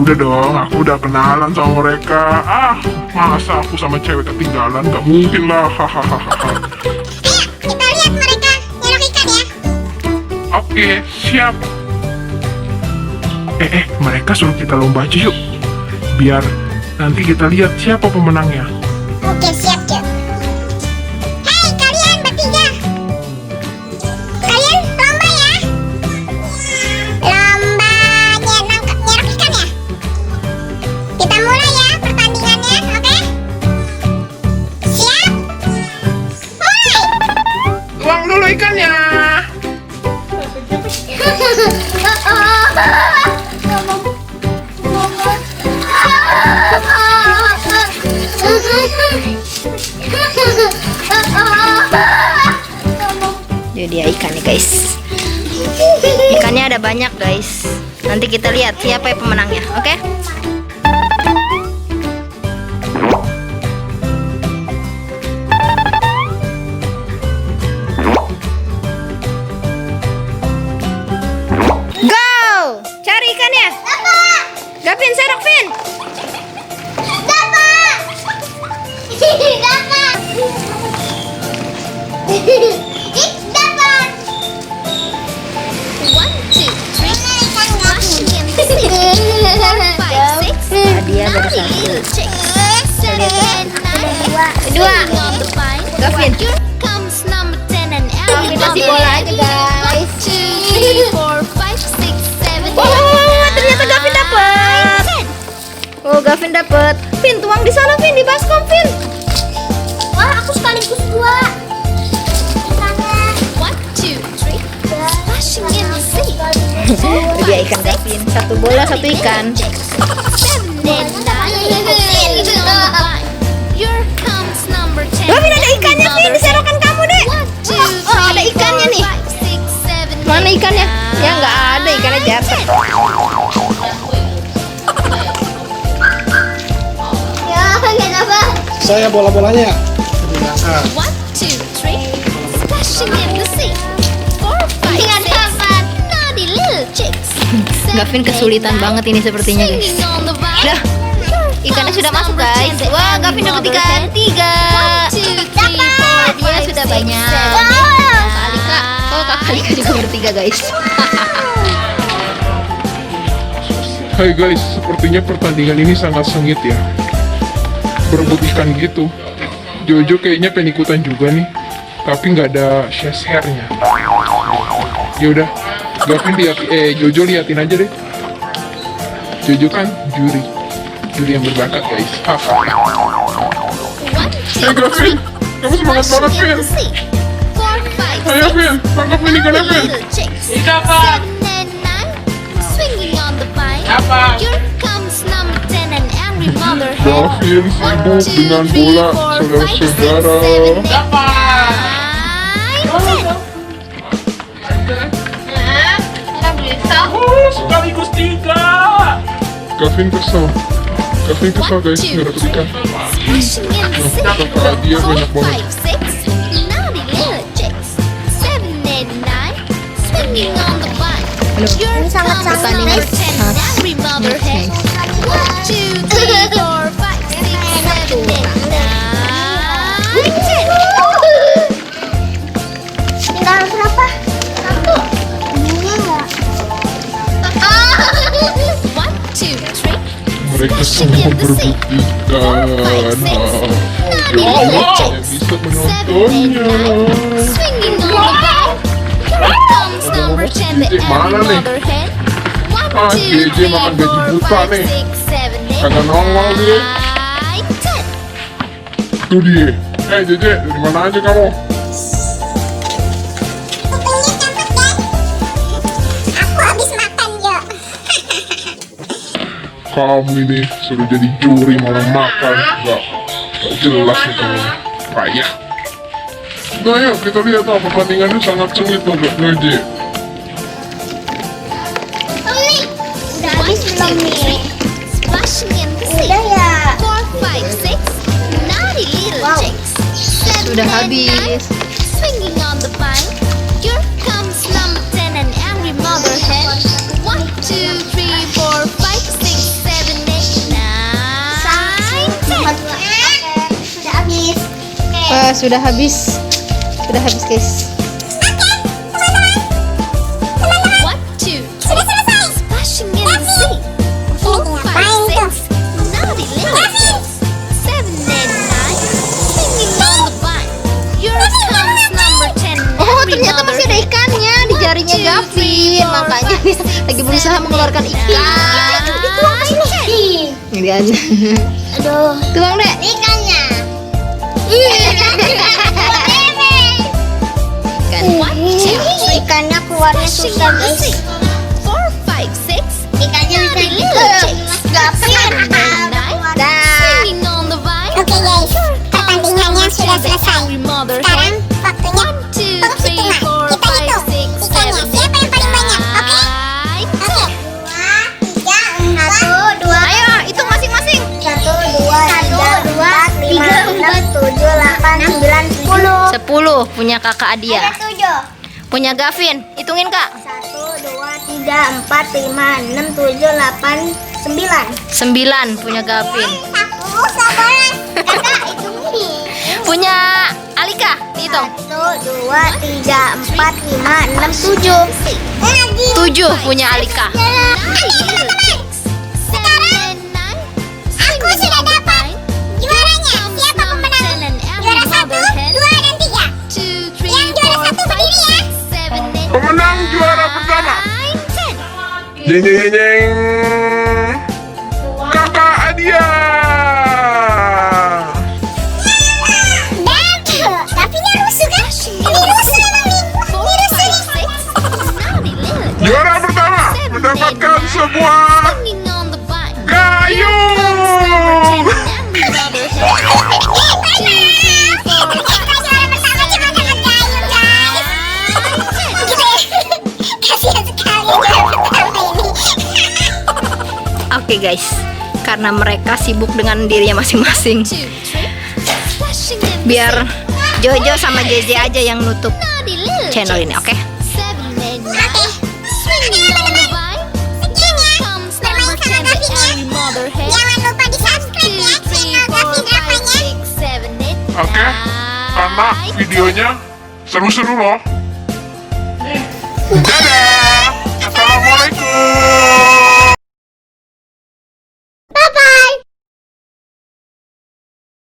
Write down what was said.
Udah dong, aku udah kenalan sama mereka. Masa aku sama cewek ketinggalan? Gak mungkin lah, hahaha. Ayo, kita lihat mereka nyerok ikan ya. Oke, siap. Mereka suruh kita lomba aja yuk. Biar nanti kita lihat siapa pemenangnya. Oke, siap yuk. Hei kalian bertiga, kalian lomba ya. Lomba nyerok ikan ya. Kita mulai ya pertandingannya, oke? Siap? Mulai. Tuang dulu ikannya. Jadi dia ikannya guys. Ikannya ada banyak guys. Nanti kita lihat siapa yang pemenangnya, oke? Go! Cari ikannya. Dapat. Gavin, serok Vin. Dapat. Dapat. Dapat. 1, 2, 3, flashing in the sea. 4, 5, 6, Dia baru naughty satu. little chicks. 7 and 9, Kedua. swinging on the vine. Gavin. Here comes number 10 and every kasih mother bola hen. aja, guys. 1, 2, 3, 4, 5, 6, 7, Oh, ternyata Gavin dapet. 10. Oh, Gavin dapet. Vin, tuang di sana Vin, di baskom Vin. Wah, aku sekaligus dua. 1, 2, 3, splashing in the sea. Dia ikan Gavin. Satu bola, satu ikan. 7 and 9, swinging on the vine. Here comes number 10. Gavin, ada ikannya Vin, di serokan kamu deh. 1, 2, Oh, ada ikannya nih. 3, 4, 5, 6, 7, Mana ikannya? Ya nggak ada, ikannya jatuh. Ya, kenapa? Saya bola-bolanya. 1, 2, 3, splashing in the sea. 4, 5, 6, naughty little chicks. Gavin kesulitan banget ini sepertinya guys. Swinging on the vine. Dah, ikannya sudah masuk guys. Wah, Gavin dapat ikan 3. 1, 2, 3, 4, Dia sudah banyak. Kak Alika, oh Kak Alika juga bertiga guys. Hai guys, sepertinya pertandingan ini sangat sengit ya. Berebut ikan gitu. Jojo kayaknya pengen ikutan juga nih, tapi nggak ada share-nya. Yaudah, Gavin Jojo liatin aja deh. Jojo kan juri yang berbakat guys. Hey Gavin, kamu semangat banget Vin. Ayo Vin, tangkap ini ikannya Vin. Dapat. Swinging on the vine. Dapat. Here comes number 10 and angry mother hen. Gavin sibuk dengan bola saudara-saudara. Sekaligus 3. Gavin kesel guys, nggak dapet ikan. Splashing in the sea. Kakak dia banyak 4, banget. 5, 6, naughty little chicks. 7 and 9, swinging on the vine. Here sangat comes sangat number nice. 10 and angry mother hen. 1, 2, 3, 4, 5, 6, 7, 8, 9, 10. Tinggal berapa? Satu. Ininya enggak. 1, 2, 3. Mereka semua berebut ikan. Naughty Ya little Allah, chicks. bisa 7 and menontonnya. 9, swinging on the vine. Here comes number 10 the Mana angry nih? mother hen. 1, Ah, 2, JJ makan 3, gaji 4, buta 5, nih. 6, 7, 8, Kagak nongol dia. 9, 10. Tuh dia. JJ, dari mana aja kamu? Kupingnya cepet guys. Aku habis makan yuk. Kamu ini suruh jadi juri malah makan. Gak jelas nih kamu. Payah. Nah yuk kita lihat lah, pertandingannya sangat sengit loh JJ. Udah habis belum nih? Splashing in the sea. Udah ya. 4, 5, 6, naughty little Wow. chicks. 7 Sudah and habis. 9, swinging on the vine. Here comes number 10 and angry mother hen. 1, 2, 3, 4, 5, 6, 7, Wah, sudah habis. Sudah habis, guys. 1, 2, 3, splashing in the sea. 4, 5, 6, naughty little kids. 7 and 9, swinging on the vine. Here comes number 10. Oh, ternyata masih ada ikannya di jarinya Gavin. Makanya dia lagi berusaha mengeluarkan ikan. Ini dia aja. Aduh. Tuang, Dek. Ikannya. Ikan. 1, 2, 3, Ikannya keluarnya splashing susah, in the guys. sea. 4, 5, 6, Ikannya bisa naughty gitu. little chicks. Gavin. 7 and 9, swinging on the vine. Oke guys, pertandingannya sudah selesai. Every mother Sekarang hen. waktunya 2, 3, penghitungan. 4, Kita 5, hitung 6, ikannya. 7, Siapa yang paling banyak? Oke? 9, Oke. 2, 3, 4. 1, 2, Ayo, hitung masing-masing. 1, 2, 3, 4, 5, 6, 7, 8, 9, 10. 10 punya Kakak Adia. Ada 7. Punya Gavin. Hitungin, Kak. 1, 2, 3, 4, 5, 6, 7, 8, 9. 9 punya Gavin. Aku sabaran. Kakak itu nih. Punya Alika, dihitung. 1, 2, 3, 4, 5, 6, 7. Lagi. 7 punya Alika. Aku sudah dapat juaranya. Siapa pemenang? Juara 1, 2, dan 3. Yang juara 1 berdiri ya. Pemenang juara pertama. Jeng jeng jeng jeng. Kakak Adia. Dan Gavinnya rusuh kan? Ini rusuh memang nih. Ini rusuh nih. Juara pertama mendapatkan sebuah gayung. Oke, guys. Karena mereka sibuk dengan dirinya masing-masing. Biar Jojo sama JJ aja yang nutup channel ini, oke? Jangan lupa di subscribe ya channel Gavin Ravanya. Oke, karena videonya seru-seru loh. Dadah. Assalamualaikum.